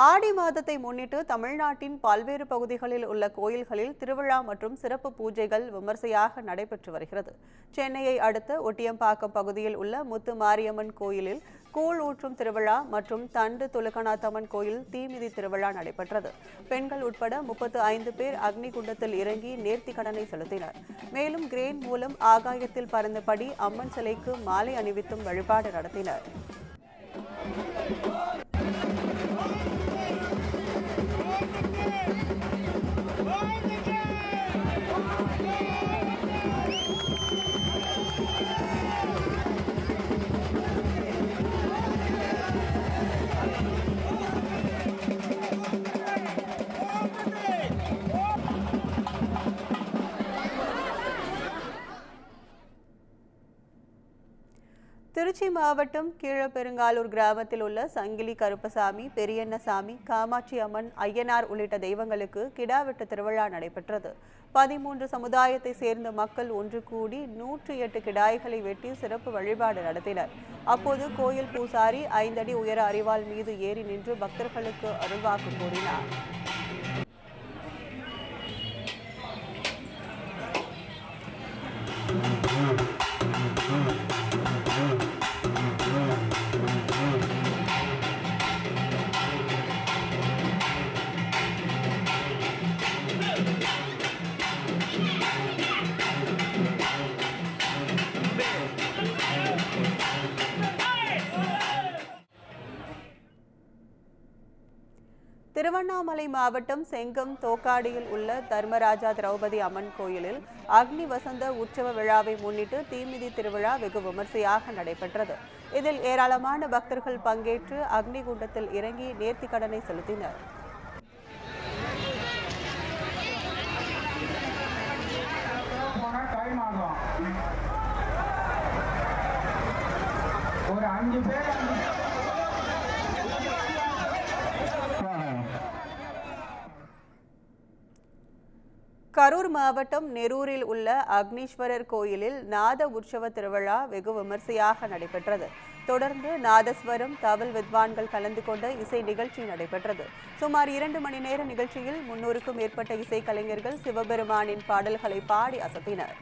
ஆடி மாதத்தை முன்னிட்டு தமிழ்நாட்டின் பல்வேறு பகுதிகளில் உள்ள கோயில்களில் திருவிழா மற்றும் சிறப்பு பூஜைகள் விமர்சையாக நடைபெற்று வருகிறது. சென்னையை அடுத்த ஒட்டியம்பாக்கம் பகுதியில் உள்ள முத்து மாரியம்மன் கோயிலில் கூழ் ஊற்றும் திருவிழா மற்றும் தண்டு துலுக்கநாத்தம்மன் கோயில் தீமிதி திருவிழா நடைபெற்றது. பெண்கள் உட்பட 35 பேர் அக்னிகுண்டத்தில் இறங்கி நேர்த்தி கடனை செலுத்தினர். மேலும் கிரேன் மூலம் ஆகாயத்தில் பறந்தபடி அம்மன் சிலைக்கு மாலை அணிவித்தும் வழிபாடு நடத்தினர். திருச்சி மாவட்டம் கீழப்பெருங்காலூர் கிராமத்தில் உள்ள சங்கிலி கருப்பசாமி, பெரியண்ணசாமி, காமாட்சி அம்மன், ஐயனார் உள்ளிட்ட தெய்வங்களுக்கு கிடாவெட்டு திருவிழா நடைபெற்றது. 13 சமுதாயத்தை சேர்ந்த மக்கள் ஒன்று கூடி 108 கிடாய்களை வெட்டி சிறப்பு வழிபாடு நடத்தினர். அப்போது கோயில் பூசாரி 5 அடி உயர அரிவாள் மீது ஏறி நின்று பக்தர்களுக்கு அருள்வாக்கு கூறினார். திருவண்ணாமலை மாவட்டம் செங்கம் தோக்காடியில் உள்ள தர்மராஜா திரௌபதி அம்மன் கோயிலில் அக்னி வசந்த உற்சவ விழாவை முன்னிட்டு தீமிதி திருவிழா வெகு விமர்சையாக நடைபெற்றது. இதில் ஏராளமான பக்தர்கள் பங்கேற்று அக்னி குண்டத்தில் இறங்கி நேர்த்தி கடனை செலுத்தினர். கரூர் மாவட்டம் நெரூரில் உள்ள அக்னீஸ்வரர் கோயிலில் நாத உற்சவ திருவிழா வெகு விமர்சையாக நடைபெற்றது. தொடர்ந்து நாதஸ்வரம், தவில் வித்வான்கள் கலந்து கொண்ட இசை நிகழ்ச்சி நடைபெற்றது. சுமார் 2 மணி நேர நிகழ்ச்சியில் 300க்கும் மேற்பட்ட இசைக்கலைஞர்கள் சிவபெருமானின் பாடல்களை பாடி அசத்தினர்.